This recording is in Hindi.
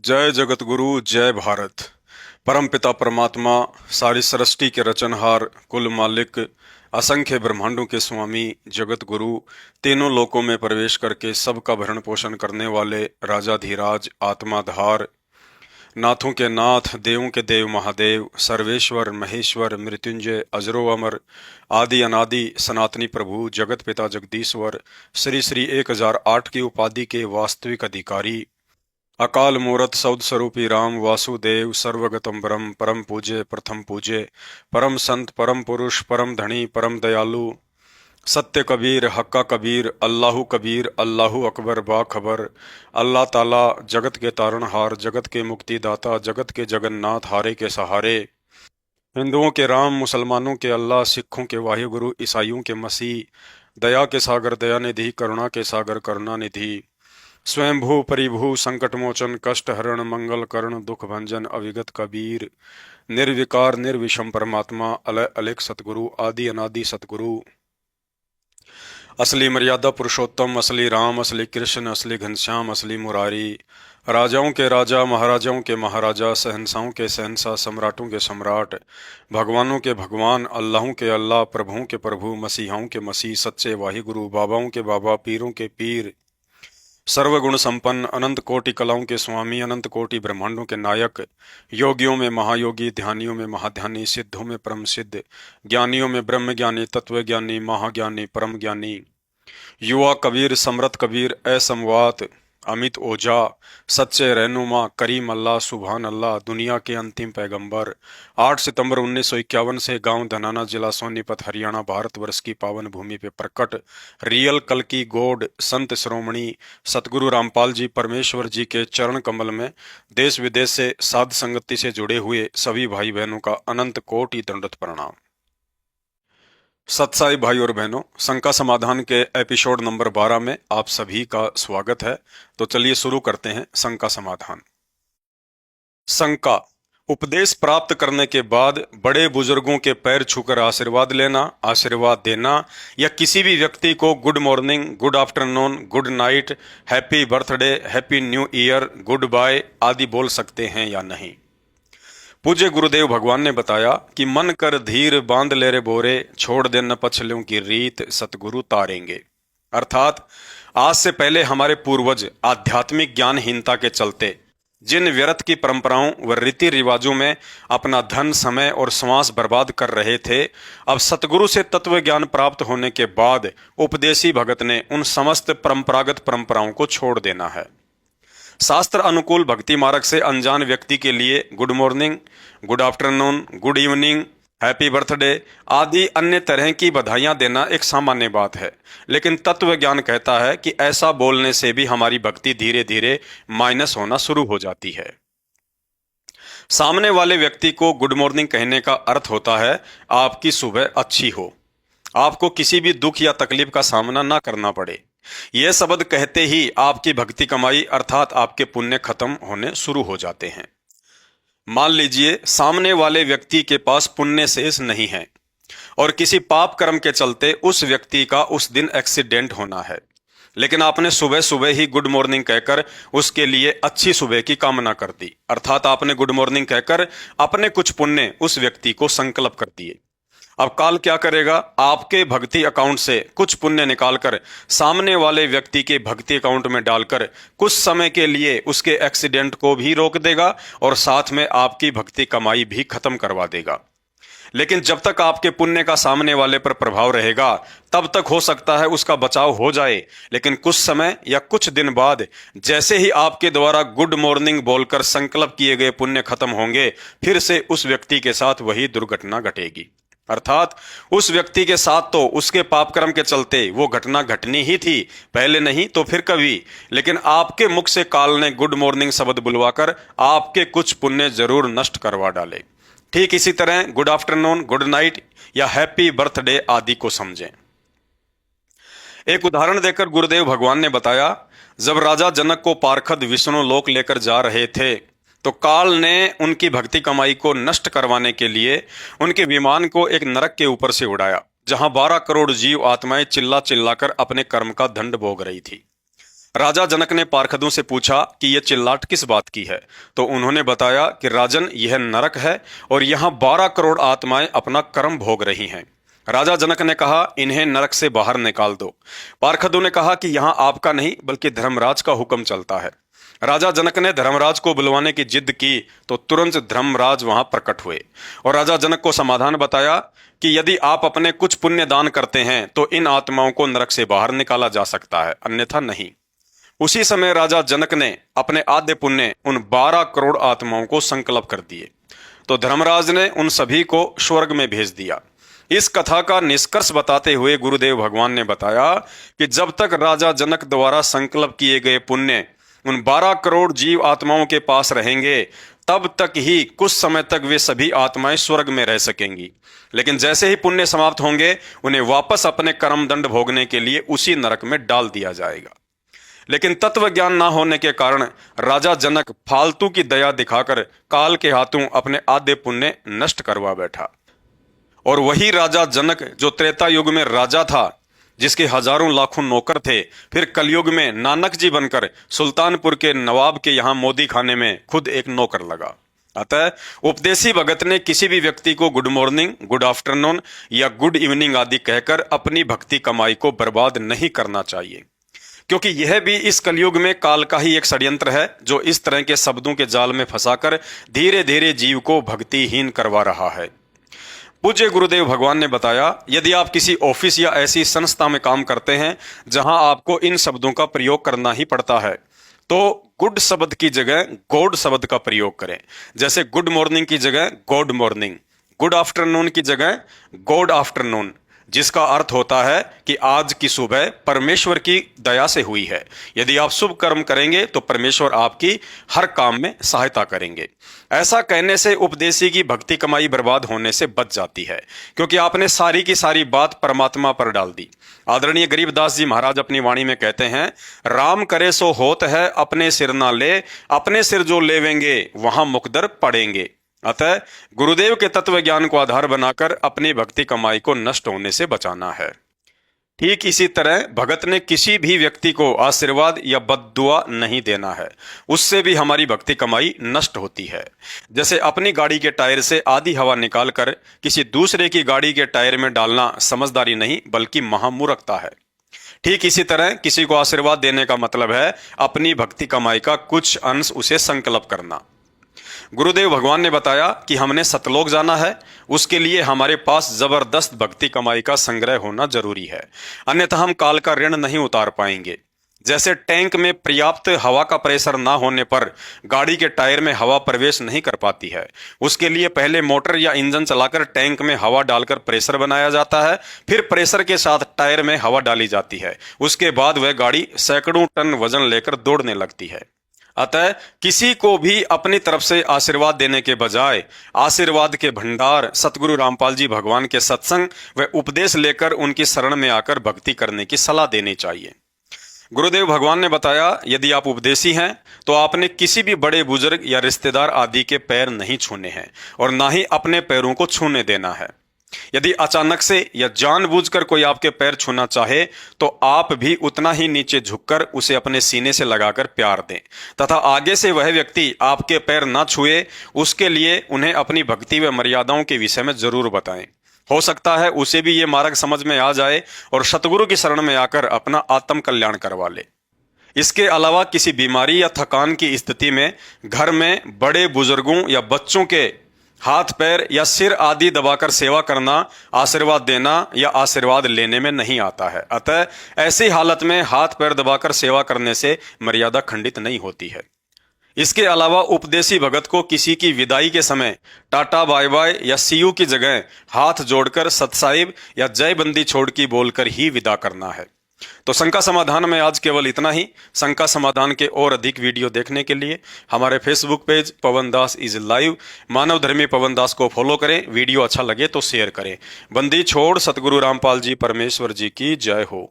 जय जगत गुरु जय भारत। परमपिता परमात्मा, सारी सृष्टि के रचनहार, कुल मालिक, असंख्य ब्रह्मांडों के स्वामी, जगत गुरु, तीनों लोकों में प्रवेश करके सबका भरण पोषण करने वाले राजाधिराज, आत्माधार, नाथों के नाथ, देवों के देव महादेव, सर्वेश्वर महेश्वर, मृत्युंजय, अजरो अमर, आदि अनादि, सनातनी प्रभु, जगत पिता जगदीश्वर, श्री श्री 1008 की उपाधि के वास्तविक अधिकारी, अकाल मूरत सौद स्वरूपी राम वासुदेव, सर्वगतम ब्रह्म, परम पूज्य, प्रथम पूज्य, परम संत, परम पुरुष, परम धनी, परम दयालु, सत्य कबीर, हक्का कबीर, अल्लाहु कबीर, अल्लाहु अकबर, बाखबर, अल्लाह ताला, जगत के तारणहार, जगत के मुक्तिदाता, जगत के जगन्नाथ, हारे के सहारे, हिंदुओं के राम, मुसलमानों के अल्लाह, सिखों के वाहिगुरु, ईसाइयों के मसीह, दया के सागर दया निधि, करुणा के सागर करुणा निधि, स्वयंभू परिभू, संकट मोचन, कष्ट हरण, मंगल करण, दुख भंजन, अविगत कबीर, निर्विकार निर्विषम परमात्मा, अलय अलेख सतगुरु, आदि अनादि सतगुरु, असली मर्यादा पुरुषोत्तम, असली राम, असली कृष्ण, असली घनश्याम, असली मुरारी, राजाओं के राजा, महाराजाओं के महाराजा, शहंशाहों के शहंशाह, सम्राटों के सम्राट, भगवानों के भगवान, अल्लाहों के अल्लाह, प्रभुओं के प्रभु, मसीहाओं के मसीह, सच्चे वाहिगुरु, बाबाओं के बाबा, पीरों के पीर, सर्वगुण संपन्न, अनंत कोटि कलाओं के स्वामी, अनंत कोटि ब्रह्मांडों के नायक, योगियों में महायोगी, ध्यानियों में महाध्यानी, सिद्धों में परम सिद्ध, ज्ञानियों में ब्रह्म ज्ञानी, तत्व ज्ञानी, महाज्ञानी, परम ज्ञानी, युवा कबीर, समरथ कबीर, असमवात, अमित ओझा, सच्चे रहनुमा, करीम अल्लाह, सुभान अल्लाह, दुनिया के अंतिम पैगंबर, 8 सितंबर 1951 से गांव धनाना, जिला सोनीपत, हरियाणा, भारतवर्ष की पावन भूमि पे प्रकट रियल कल की गॉड, संत श्रोमणी सतगुरु रामपाल जी परमेश्वर जी के चरण कमल में देश विदेश से साध संगति से जुड़े हुए सभी भाई बहनों का अनंत कोटि दंडवत प्रणाम। सत्साई भाई और बहनों, शंका समाधान के एपिसोड नंबर 12 में आप सभी का स्वागत है। तो चलिए शुरू करते हैं शंका समाधान। शंका: उपदेश प्राप्त करने के बाद बड़े बुजुर्गों के पैर छूकर आशीर्वाद लेना, आशीर्वाद देना, या किसी भी व्यक्ति को good morning, good afternoon, good night, happy birthday, happy new year, goodbye आदि बोल सकते हैं या नहीं? पूज्य गुरुदेव भगवान ने बताया कि मन कर धीर, बांध ले रे बोरे, छोड़ दे न पछलियों की रीत, सतगुरु तारेंगे। अर्थात आज से पहले हमारे पूर्वज आध्यात्मिक ज्ञानहीनता के चलते जिन व्यर्थ की परंपराओं व रीति रिवाजों में अपना धन, समय और श्वास बर्बाद कर रहे थे, अब सतगुरु से तत्व ज्ञान प्राप्त होने के बाद उपदेशी भगत ने उन समस्त परंपरागत परंपराओं को छोड़ देना है। शास्त्र अनुकूल भक्ति मार्ग से अनजान व्यक्ति के लिए good morning, good afternoon, good evening, happy birthday आदि अन्य तरह की बधाइयां देना एक सामान्य बात है, लेकिन तत्व ज्ञान कहता है कि ऐसा बोलने से भी हमारी भक्ति धीरे धीरे माइनस होना शुरू हो जाती है। सामने वाले व्यक्ति को गुड मॉर्निंग कहने का अर्थ होता है आपकी सुबह अच्छी हो, आपको किसी भी दुख या तकलीफ का सामना ना करना पड़े। यह शब्द कहते ही आपकी भक्ति कमाई अर्थात आपके पुण्य खत्म होने शुरू हो जाते हैं। मान लीजिए सामने वाले व्यक्ति के पास पुण्य शेष नहीं है और किसी पाप कर्म के चलते उस व्यक्ति का उस दिन एक्सीडेंट होना है, लेकिन आपने सुबह सुबह ही गुड मॉर्निंग कहकर उसके लिए अच्छी सुबह की कामना कर दी, अर्थात आपने गुड मॉर्निंग कहकर अपने कुछ पुण्य उस व्यक्ति को संकल्प कर दिए। अब काल क्या करेगा? आपके भक्ति अकाउंट से कुछ पुण्य निकालकर सामने वाले व्यक्ति के भक्ति अकाउंट में डालकर कुछ समय के लिए उसके एक्सीडेंट को भी रोक देगा और साथ में आपकी भक्ति कमाई भी खत्म करवा देगा। लेकिन जब तक आपके पुण्य का सामने वाले पर प्रभाव रहेगा तब तक हो सकता है उसका बचाव हो जाए, लेकिन कुछ समय या कुछ दिन बाद जैसे ही आपके द्वारा गुड मॉर्निंग बोलकर संकल्प किए गए पुण्य खत्म होंगे, फिर से उस व्यक्ति के साथ वही दुर्घटना घटेगी। अर्थात उस व्यक्ति के साथ तो उसके पाप कर्म के चलते वो घटना घटनी ही थी, पहले नहीं तो फिर कभी, लेकिन आपके मुख से काल ने गुड मॉर्निंग शब्द बुलवाकर आपके कुछ पुण्य जरूर नष्ट करवा डाले। ठीक इसी तरह गुड आफ्टरनून, गुड नाइट या हैप्पी बर्थडे आदि को समझें। एक उदाहरण देकर गुरुदेव भगवान ने बताया, जब राजा जनक को पार्षद विष्णु लोक लेकर जा रहे थे तो काल ने उनकी भक्ति कमाई को नष्ट करवाने के लिए उनके विमान को एक नरक के ऊपर से उड़ाया, जहां 12 करोड़ जीव आत्माएं चिल्ला चिल्लाकर अपने कर्म का दंड भोग रही थी। राजा जनक ने पार्षदों से पूछा कि यह चिल्लाट किस बात की है। तो उन्होंने बताया कि राजन, यह नरक है और यहाँ 12 करोड़ आत्माएं अपना कर्म भोग रही हैं। राजा जनक ने कहा, इन्हें नरक से बाहर निकाल दो। पार्षदों ने कहा कि यहाँ आपका नहीं बल्कि धर्मराज का हुक्म चलता है। राजा जनक ने धर्मराज को बुलवाने की जिद की तो तुरंत धर्मराज वहां प्रकट हुए और राजा जनक को समाधान बताया कि यदि आप अपने कुछ पुण्य दान करते हैं तो इन आत्माओं को नरक से बाहर निकाला जा सकता है, अन्यथा नहीं। उसी समय राजा जनक ने अपने आद्य पुण्य उन 12 करोड़ आत्माओं को संकल्प कर दिए तो धर्मराज ने उन सभी को स्वर्ग में भेज दिया। इस कथा का निष्कर्ष बताते हुए गुरुदेव भगवान ने बताया कि जब तक राजा जनक द्वारा संकल्प किए गए पुण्य उन 12 करोड़ जीव आत्माओं के पास रहेंगे, तब तक ही कुछ समय तक वे सभी आत्माएं स्वर्ग में रह सकेंगी। लेकिन जैसे ही पुण्य समाप्त होंगे, उन्हें वापस अपने कर्म दंड भोगने के लिए उसी नरक में डाल दिया जाएगा। लेकिन तत्व ज्ञान ना होने के कारण राजा जनक फालतू की दया दिखाकर काल के हाथों अपने आद्य पुण्य नष्ट करवा बैठा। और वही राजा जनक जो त्रेता युग में राजा था, जिसके हजारों लाखों नौकर थे, फिर कलयुग में नानक जी बनकर सुल्तानपुर के नवाब के यहाँ मोदी खाने में खुद एक नौकर लगा। अतः उपदेशी भगत ने किसी भी व्यक्ति को गुड मॉर्निंग, गुड आफ्टरनून या गुड इवनिंग आदि कहकर अपनी भक्ति कमाई को बर्बाद नहीं करना चाहिए, क्योंकि यह भी इस कलयुग में काल का ही एक षड्यंत्र है जो इस तरह के शब्दों के जाल में फंसाकर धीरे धीरे जीव को भक्तिहीन करवा रहा है। पूज्य गुरुदेव भगवान ने बताया, यदि आप किसी ऑफिस या ऐसी संस्था में काम करते हैं जहां आपको इन शब्दों का प्रयोग करना ही पड़ता है, तो गुड शब्द की जगह गॉड शब्द का प्रयोग करें। जैसे गुड मॉर्निंग की जगह गॉड मॉर्निंग, गुड आफ्टरनून की जगह गॉड आफ्टरनून, जिसका अर्थ होता है कि आज की सुबह परमेश्वर की दया से हुई है। यदि आप शुभ कर्म करेंगे तो परमेश्वर आपकी हर काम में सहायता करेंगे। ऐसा कहने से उपदेशी की भक्ति कमाई बर्बाद होने से बच जाती है, क्योंकि आपने सारी की सारी बात परमात्मा पर डाल दी। आदरणीय गरीबदास जी महाराज अपनी वाणी में कहते हैं, राम करे सो होत है, अपने सिर ना ले, अपने सिर जो लेवेंगे वहां मुकदर पड़ेंगे। अतः गुरुदेव के तत्व ज्ञान को आधार बनाकर अपनी भक्ति कमाई को नष्ट होने से बचाना है। ठीक इसी तरह भगत ने किसी भी व्यक्ति को आशीर्वाद या बद्दुआ नहीं देना है, उससे भी हमारी भक्ति कमाई नष्ट होती है। जैसे अपनी गाड़ी के टायर से आधी हवा निकालकर किसी दूसरे की गाड़ी के टायर में डालना समझदारी नहीं बल्कि महामूर्खता है। ठीक इसी तरह किसी को आशीर्वाद देने का मतलब है अपनी भक्ति कमाई का कुछ अंश उसे संकल्प करना। गुरुदेव भगवान ने बताया कि हमने सतलोक जाना है, उसके लिए हमारे पास जबरदस्त भक्ति कमाई का संग्रह होना जरूरी है, अन्यथा हम काल का ऋण नहीं उतार पाएंगे। जैसे टैंक में पर्याप्त हवा का प्रेशर ना होने पर गाड़ी के टायर में हवा प्रवेश नहीं कर पाती है, उसके लिए पहले मोटर या इंजन चलाकर टैंक में हवा डालकर प्रेशर बनाया जाता है, फिर प्रेशर के साथ टायर में हवा डाली जाती है, उसके बाद वह गाड़ी सैकड़ों टन वजन लेकर दौड़ने लगती है। अतः किसी को भी अपनी तरफ से आशीर्वाद देने के बजाय आशीर्वाद के भंडार सतगुरु रामपाल जी भगवान के सत्संग व उपदेश लेकर उनकी शरण में आकर भक्ति करने की सलाह देनी चाहिए। गुरुदेव भगवान ने बताया, यदि आप उपदेशी हैं तो आपने किसी भी बड़े बुजुर्ग या रिश्तेदार आदि के पैर नहीं छूने हैं और ना ही अपने पैरों को छूने देना है। यदि अचानक से या जानबूझकर कोई आपके पैर छूना चाहे तो आप भी उतना ही नीचे झुककर उसे अपने सीने से लगाकर प्यार दें तथा आगे से वह व्यक्ति आपके पैर ना छुए, उसके लिए उन्हें अपनी भक्ति व मर्यादाओं के विषय में जरूर बताएं। हो सकता है उसे भी ये मार्ग समझ में आ जाए और सतगुरु की शरण में आकर अपना आत्म कल्याण करवा ले। इसके अलावा किसी बीमारी या थकान की स्थिति में घर में बड़े बुजुर्गों या बच्चों के हाथ पैर या सिर आदि दबाकर सेवा करना आशीर्वाद देना या आशीर्वाद लेने में नहीं आता है। अतः ऐसी हालत में हाथ पैर दबाकर सेवा करने से मर्यादा खंडित नहीं होती है। इसके अलावा उपदेशी भगत को किसी की विदाई के समय टाटा बाय बाय या सी यू की जगह हाथ जोड़कर सतसाहिब या जय बंदी छोड़ की बोलकर ही विदा करना है। तो शंका समाधान में आज केवल इतना ही। शंका समाधान के और अधिक वीडियो देखने के लिए हमारे Facebook page Pawan Das is live मानव धर्मी पवन दास को फॉलो करें। वीडियो अच्छा लगे तो शेयर करें। बंदी छोड़ सतगुरु रामपाल जी परमेश्वर जी की जय हो।